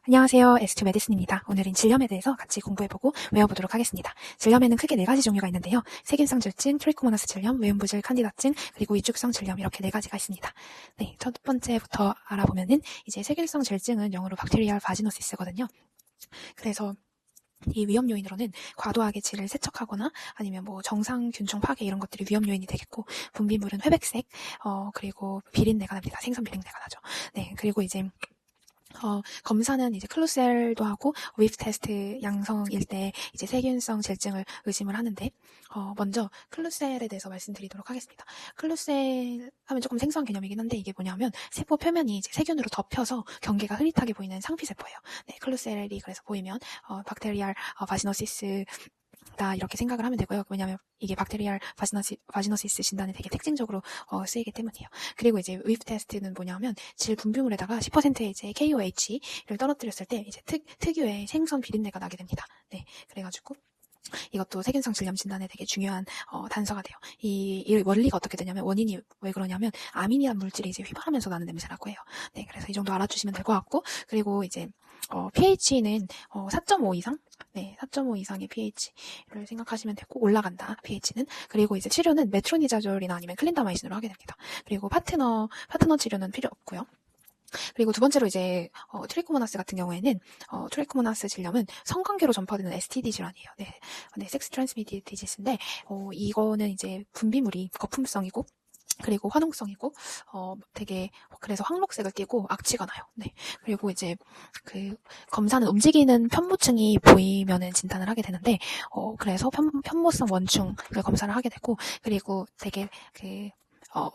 안녕하세요. S2 메디슨입니다. 오늘은 질염에 대해서 같이 공부해보고 외워보도록 하겠습니다. 질염에는 크게 4가지 종류가 있는데요. 세균성 질증, 트리코모나스 질염, 외음부질 칸디다증, 그리고 위축성 질염 이렇게 4가지가 있습니다. 네, 첫 번째부터 알아보면은 이제 세균성 질증은 영어로 박테리알 바지노시스거든요. 그래서 이 위험 요인으로는 과도하게 질을 세척하거나 아니면 뭐 정상균총 파괴 이런 것들이 위험 요인이 되겠고, 분비물은 회백색, 그리고 비린내가 납니다. 생선 비린내가 나죠. 네, 그리고 이제 검사는 이제 클루셀도 하고 위프 테스트 양성일 때 이제 세균성 질증을 의심을 하는데, 먼저 클루셀에 대해서 말씀드리도록 하겠습니다. 클루셀 하면 조금 생소한 개념이긴 한데, 이게 뭐냐면 세포 표면이 이제 세균으로 덮여서 경계가 흐릿하게 보이는 상피 세포예요. 네, 클루셀이 그래서 보이면 박테리알 바시노시스 다 이렇게 생각을 하면 되고요. 왜냐하면 이게 박테리알 바지노시스 진단에 되게 특징적으로 쓰이기 때문이에요. 그리고 이제 위프 테스트는 뭐냐면 질 분비물에다가 10%의 이제 KOH를 떨어뜨렸을 때 이제 특유의 생선 비린내가 나게 됩니다. 네, 그래가지고 이것도 세균성 질염 진단에 되게 중요한 단서가 돼요. 이 원리가 어떻게 되냐면, 원인이 왜 그러냐면 아민이란 물질이 이제 휘발하면서 나는 냄새라고 해요. 네, 그래서 이 정도 알아주시면 될 것 같고, 그리고 이제 pH는 4.5 이상, 네, 4.5 이상의 pH를 생각하시면 되고, 올라간다 pH는. 그리고 이제 치료는 메트로니다졸이나 아니면 클린다마이신으로 하게 됩니다. 그리고 파트너 치료는 필요 없고요. 그리고 두 번째로 이제 트리코모나스 같은 경우에는 트리코모나스 질염은 성관계로 전파되는 STD 질환이에요. 네, 섹스 트랜스미티드 디지스인데 이거는 이제 분비물이 거품성이고, 그리고 화농성이고, 되게 그래서 황록색을 띠고 악취가 나요. 네, 그리고 이제 그 검사는 움직이는 편모층이 보이면은 진단을 하게 되는데, 그래서 편모성 원충을 검사를 하게 되고, 그리고 되게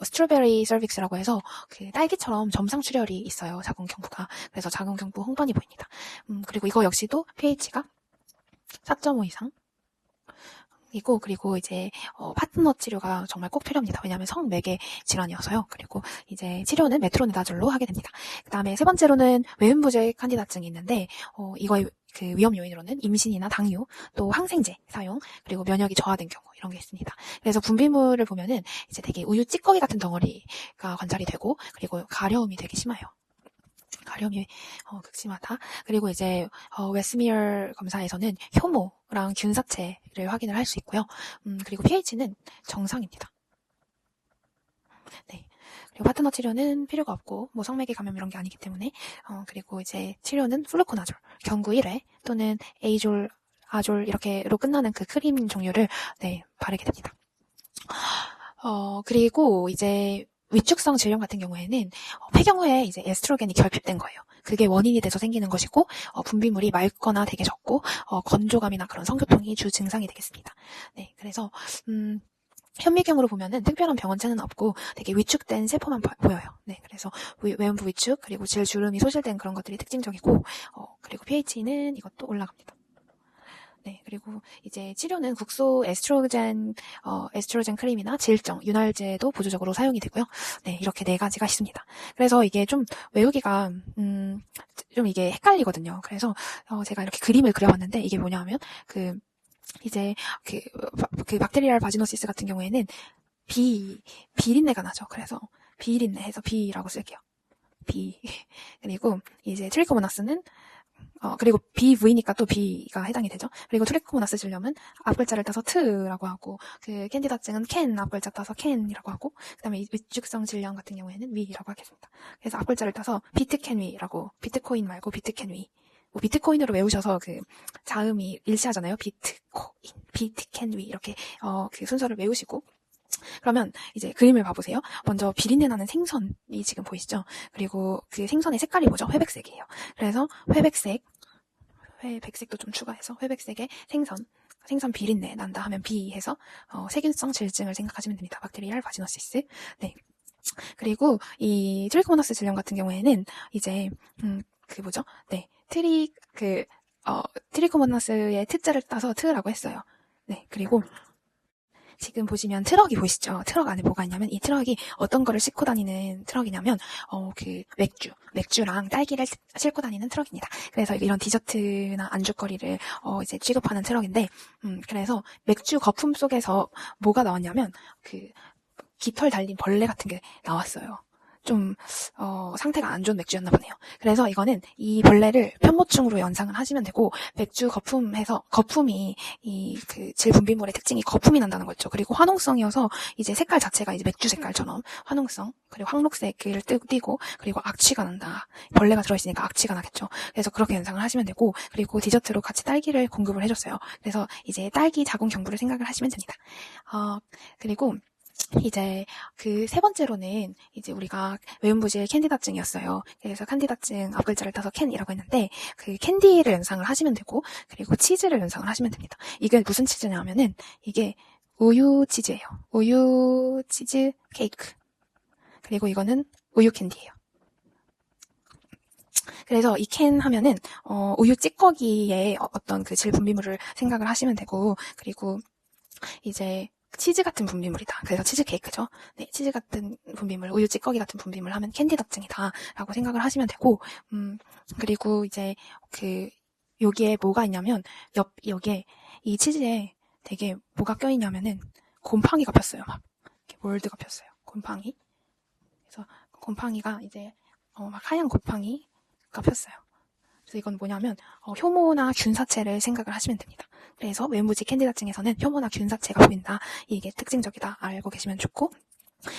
스트로베리 서빅스라고 해서 그 딸기처럼 점상 출혈이 있어요. 자궁경부가. 그래서 자궁경부 홍반이 보입니다. 그리고 이거 역시도 pH가 4.5 이상. 그리고 이제 파트너 치료가 정말 꼭 필요합니다. 왜냐하면 성매개 질환이어서요. 그리고 이제 치료는 메트로니다졸로 하게 됩니다. 그 다음에 세 번째로는 외음부질 칸디다증이 있는데, 이거의 그 위험 요인으로는 임신이나 당뇨, 또 항생제 사용, 그리고 면역이 저하된 경우 이런 게 있습니다. 그래서 분비물을 보면은 이제 되게 우유 찌꺼기 같은 덩어리가 관찰이 되고, 그리고 가려움이 되게 심해요. 가려움이 극심하다. 그리고 이제 웨스미어 검사에서는 효모랑 균사체를 확인을 할 수 있고요. 그리고 pH는 정상입니다. 네. 그리고 파트너 치료는 필요가 없고, 뭐 성매개 감염 이런 게 아니기 때문에, 그리고 이제 치료는 플루코나졸, 경구 1회 또는 에이졸, 아졸 이렇게로 끝나는 그 크림 종류를 바르게 됩니다. 그리고 이제 위축성 질염 같은 경우에는 폐경후에 이제 에스트로겐이 결핍된 거예요. 그게 원인이 돼서 생기는 것이고, 분비물이 맑거나 되게 적고, 건조감이나 그런 성교통이 주 증상이 되겠습니다. 네, 그래서 현미경으로 보면은 특별한 병원체는 없고 되게 위축된 세포만 보여요. 네, 그래서 외음부 위축, 그리고 질 주름이 소실된 그런 것들이 특징적이고, 그리고 pH는 이것도 올라갑니다. 네, 그리고 이제 치료는 국소 에스트로겐 크림이나 질정, 윤활제도 보조적으로 사용이 되고요. 네, 이렇게 4가지가 있습니다. 그래서 이게 좀 외우기가 좀 이게 헷갈리거든요. 그래서 제가 이렇게 그림을 그려봤는데, 이게 뭐냐면 이제 그 박테리알 바지노시스 같은 경우에는 비린내가 나죠. 그래서 비린내 해서 B라고 쓸게요. B. 그리고 이제 트리코모나스는 그리고 BV니까 또 B가 해당이 되죠. 그리고 트리코모나스 질염은 앞글자를 따서 트라고 하고, 그 캔디다증은 캔 앞글자 따서 캔이라고 하고, 그 다음에 위축성 질염 같은 경우에는 위라고 하겠습니다. 그래서 앞글자를 따서 비트캔위라고, 비트코인 말고 비트캔위. 뭐 비트코인으로 외우셔서 그 자음이 일치하잖아요. 비트캔위 이렇게 그 순서를 외우시고, 그러면 이제 그림을 봐보세요. 먼저 비린내 나는 생선이 지금 보이시죠? 그리고 그 생선의 색깔이 뭐죠? 회백색이에요. 그래서 회백색도 좀 추가해서 회백색의 생선 비린내 난다 하면 B 해서 세균성 질증을 생각하시면 됩니다. 박테리알 바지노시스. 네. 그리고 이 트리코모나스 질염 같은 경우에는 이제 네, 트리코모나스의 트자를 따서 트라고 했어요. 네, 그리고 지금 보시면 트럭이 보이시죠? 트럭 안에 뭐가 있냐면, 이 트럭이 어떤 거를 싣고 다니는 트럭이냐면, 그 맥주랑 딸기를 싣고 다니는 트럭입니다. 그래서 이런 디저트나 안주거리를 이제 취급하는 트럭인데, 그래서 맥주 거품 속에서 뭐가 나왔냐면, 그 깃털 달린 벌레 같은 게 나왔어요. 좀 상태가 안 좋은 맥주였나 보네요. 그래서 이거는 이 벌레를 편모충으로 연상을 하시면 되고, 맥주 거품이 그 질 분비물의 특징이 거품이 난다는 거죠. 그리고 화농성이어서 이제 색깔 자체가 이제 맥주 색깔처럼 화농성, 그리고 황록색을 띠고, 그리고 악취가 난다. 벌레가 들어있으니까 악취가 나겠죠. 그래서 그렇게 연상을 하시면 되고, 그리고 디저트로 같이 딸기를 공급을 해줬어요. 그래서 이제 딸기 자궁 경부를 생각을 하시면 됩니다. 그리고 이제 그 세 번째로는 이제 우리가 외음부질 캔디다증이었어요. 그래서 캔디다증 앞글자를 따서 캔이라고 했는데, 그 캔디를 연상을 하시면 되고, 그리고 치즈를 연상을 하시면 됩니다. 이게 무슨 치즈냐면은 이게 우유 치즈예요. 우유 치즈 케이크. 그리고 이거는 우유 캔디예요. 그래서 이 캔 하면은 우유 찌꺼기의 어떤 그 질 분비물을 생각을 하시면 되고, 그리고 이제 치즈 같은 분비물이다. 그래서 치즈 케이크죠. 네, 치즈 같은 분비물, 우유 찌꺼기 같은 분비물 하면 캔디다증이다 라고 생각을 하시면 되고, 그리고 이제 여기에 뭐가 있냐면, 여기에 이 치즈에 되게 뭐가 껴있냐면은 곰팡이가 폈어요. 막 이렇게 몰드가 폈어요. 곰팡이. 그래서 곰팡이가 이제 막 하얀 곰팡이가 폈어요. 그래서 이건 뭐냐면 효모나 균사체를 생각을 하시면 됩니다. 그래서 외음부질 캔디다증에서는 효모나 균사체가 보인다. 이게 특징적이다. 알고 계시면 좋고,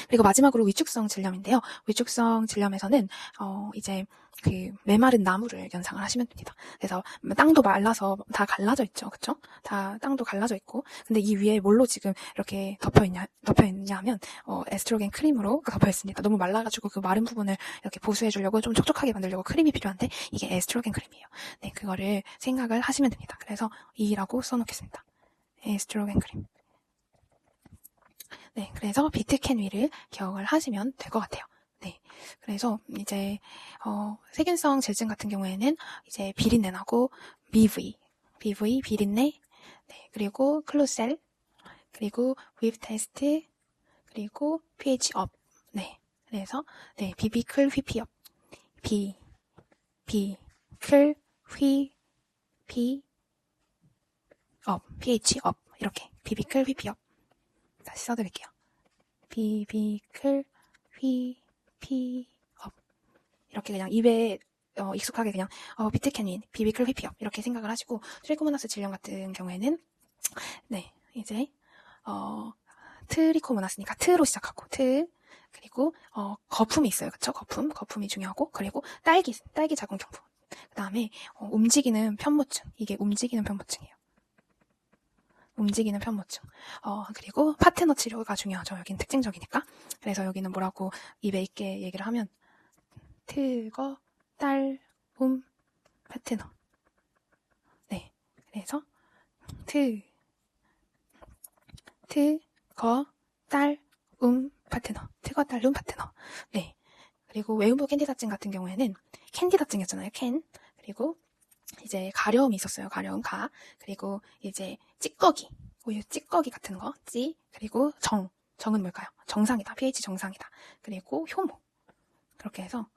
그리고 마지막으로 위축성 질염인데요. 위축성 질염에서는 이제 그 메마른 나무를 연상을 하시면 됩니다. 그래서 땅도 말라서 다 갈라져 있죠, 그렇죠? 다 땅도 갈라져 있고, 근데 이 위에 뭘로 지금 이렇게 덮여 있냐면 에스트로겐 크림으로 덮여 있습니다. 너무 말라가지고 그 마른 부분을 이렇게 보수해주려고 좀 촉촉하게 만들려고 크림이 필요한데, 이게 에스트로겐 크림이에요. 네, 그거를 생각을 하시면 됩니다. 그래서 E라고 써놓겠습니다. 에스트로겐 크림. 네, 그래서 비트캔 위를 기억을 하시면 될 것 같아요. 네, 그래서 이제 세균성 질증 같은 경우에는 이제 비린내나고 비린내, 네, 그리고 클로셀, 그리고 윕 테스트, 그리고 pH 업, 네, 그래서 네, 비비클 휘피업, 비클 휘피업, pH 업, 이렇게 비비클 휘피업. 다시 써드릴게요. 비비클 휘피업. 이렇게 그냥 입에 익숙하게 그냥 비트캔윈, 비비클 휘피업 이렇게 생각을 하시고, 트리코모나스 질염 같은 경우에는 네, 이제 트리코모나스니까 트로 시작하고 그리고 거품이 있어요. 그쵸? 거품이 중요하고, 그리고 딸기 자궁 경부. 그 다음에 움직이는 편모증. 이게 움직이는 편모증이에요. 움직이는 편모증. 그리고 파트너 치료가 중요하죠. 여기는 특징적이니까. 그래서 여기는 뭐라고 입에 있게 얘기를 하면, 트거, 딸, 파트너. 네. 그래서 트거, 딸, 파트너. 트거, 딸, 파트너. 네. 그리고 외음부 캔디다증 같은 경우에는 캔디다증이었잖아요. 그리고 이제 가려움이 있었어요. 그리고 이제 찌꺼기, 우유 찌꺼기 같은 거, 그리고 정은 뭘까요? 정상이다. pH 정상이다. 그리고 효모. 그렇게 해서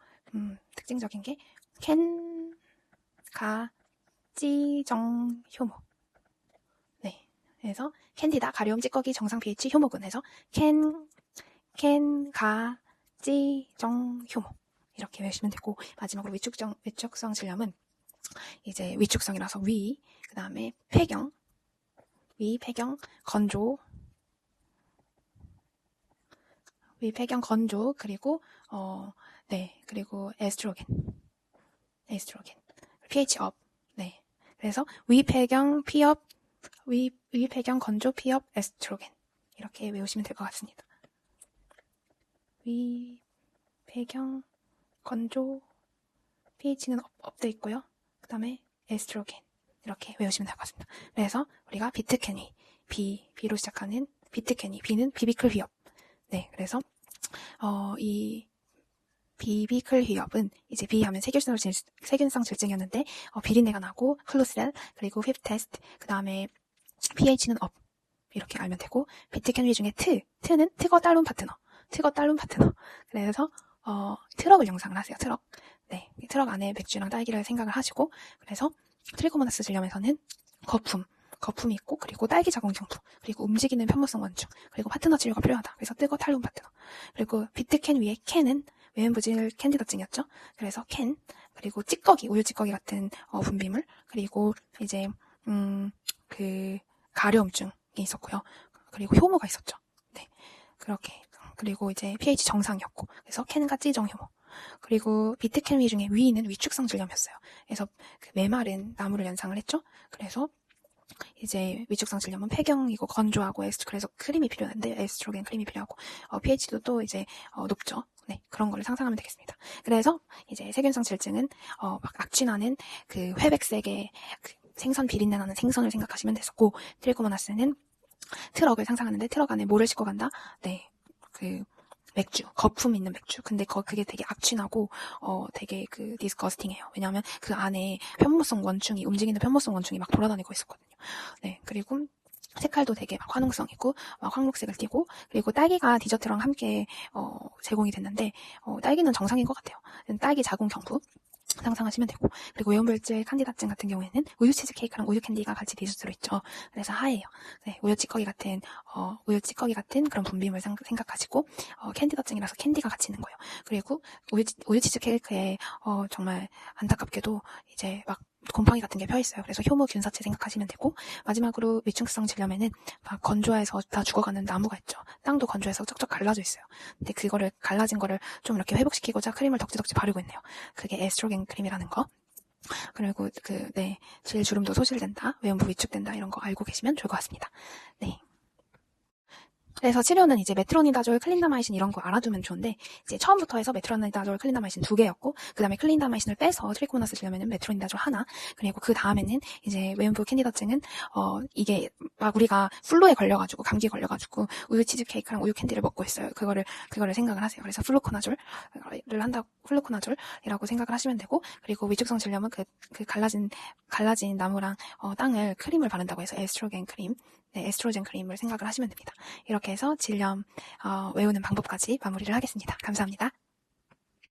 특징적인 게 효모. 네. 그래서 캔디다, 가려움, 찌꺼기, 정상 pH, 효모군 해서 효모. 이렇게 외우시면 되고, 마지막으로 위축성 질염은 이제 위축성이라서 그 다음에 폐경, 건조, 그리고 네, 그리고 에스트로겐, pH 업. 네. 그래서 위폐경, 피업, 위폐경, 건조, 피업, 에스트로겐. 이렇게 외우시면 될 것 같습니다. 위폐경, 건조, pH는 업돼 있고요. 그 다음에 에스트로겐. 이렇게 외우시면 될 것 같습니다. 그래서 우리가 비트캔위, B로 시작하는 비트캔위, B는 비비클 휘업. 네, 그래서 이 비비클 휘업은 이제 B 하면 세균성 질증이었는데 비린내가 나고, 클로셀, 그리고 윕 테스트, 그 다음에 pH는 업. 이렇게 알면 되고, 비트캔위 중에 트는 트거 딸룸 파트너. 그래서 트럭을 영상을 하세요. 트럭. 네, 트럭 안에 맥주랑 딸기를 생각을 하시고, 그래서 트리코모나스 질염에서는 거품이 있고, 그리고 딸기 자궁 경부, 그리고 움직이는 편모성 원충, 그리고 파트너 치료가 필요하다. 그래서 뜨거 탈륨 파트너. 그리고 비트캔 위에 캔은 외음부질 캔디다증이었죠. 그래서 캔, 그리고 찌꺼기, 우유 찌꺼기 같은 분비물, 그리고 이제 그 가려움증이 있었고요. 그리고 효모가 있었죠. 네, 그렇게. 그리고 이제 pH 정상이었고, 그래서 캔과 찌정 효모. 그리고 비트캔위 중에 위는 위축성 질염이었어요. 그래서 그 메마른 나무를 연상을 했죠. 그래서 이제 위축성 질염은 폐경이고 건조하고 그래서 크림이 필요한데 에스트로겐 크림이 필요하고 pH도 또 이제 높죠. 네, 그런 거를 상상하면 되겠습니다. 그래서 이제 세균성 질증은 막 악취나는 그 회백색의 그 생선 비린내 나는 생선을 생각하시면 됐었고, 트리코모나스는 트럭을 상상하는데 트럭 안에 뭐를 싣고 간다? 네, 그 맥주, 거품 있는 맥주. 근데 그게 되게 악취나고 되게 그 디스커스팅해요. 왜냐하면 그 안에 움직이는 편모성 원충이 막 돌아다니고 있었거든요. 네, 그리고 색깔도 되게 막 화농성이고 막 황록색을 띠고, 그리고 딸기가 디저트랑 함께 제공이 됐는데 딸기는 정상인 것 같아요. 딸기 자궁 경부 상상하시면 되고, 그리고 외음물질 칸디다증 같은 경우에는 우유 치즈 케이크랑 우유 캔디가 같이 디저트로 있죠. 그래서 하얘요. 네, 우유 찌꺼기 같은 그런 분비물 생각하시고, 캔디다증이라서 캔디가 같이 있는 거예요. 그리고 우유 치즈 케이크에 정말 안타깝게도 이제 막 곰팡이 같은 게 펴 있어요. 그래서 효모 균사체 생각하시면 되고, 마지막으로 위축성 질염에는 막 건조해서 다 죽어가는 나무가 있죠. 땅도 건조해서 쩍쩍 갈라져 있어요. 근데 그거를 갈라진 거를 좀 이렇게 회복시키고자 크림을 덕지덕지 바르고 있네요. 그게 에스트로겐 크림이라는 거. 그리고 질주름도 소실된다, 외음부 위축된다, 이런 거 알고 계시면 좋을 것 같습니다. 네. 그래서 치료는 이제 메트로니다졸, 클린다마이신 이런 거 알아두면 좋은데, 이제 처음부터 해서 메트로니다졸, 클린다마이신 2개였고, 그 다음에 클린다마이신을 빼서 트리코모나스 질염에는 메트로니다졸 하나, 그리고 그 다음에는 이제 외음부 캔디다증은 이게 막 우리가 플루에 걸려가지고, 감기 걸려가지고 우유 치즈 케이크랑 우유 캔디를 먹고 있어요. 그거를 생각을 하세요. 그래서 플루코나졸이라고 생각을 하시면 되고, 그리고 위축성 질염은 그 갈라진 나무랑 땅을 크림을 바른다고 해서 에스트로겐 크림, 네, 에스트로젠 크림을 생각을 하시면 됩니다. 이렇게 해서 질염 외우는 방법까지 마무리를 하겠습니다. 감사합니다.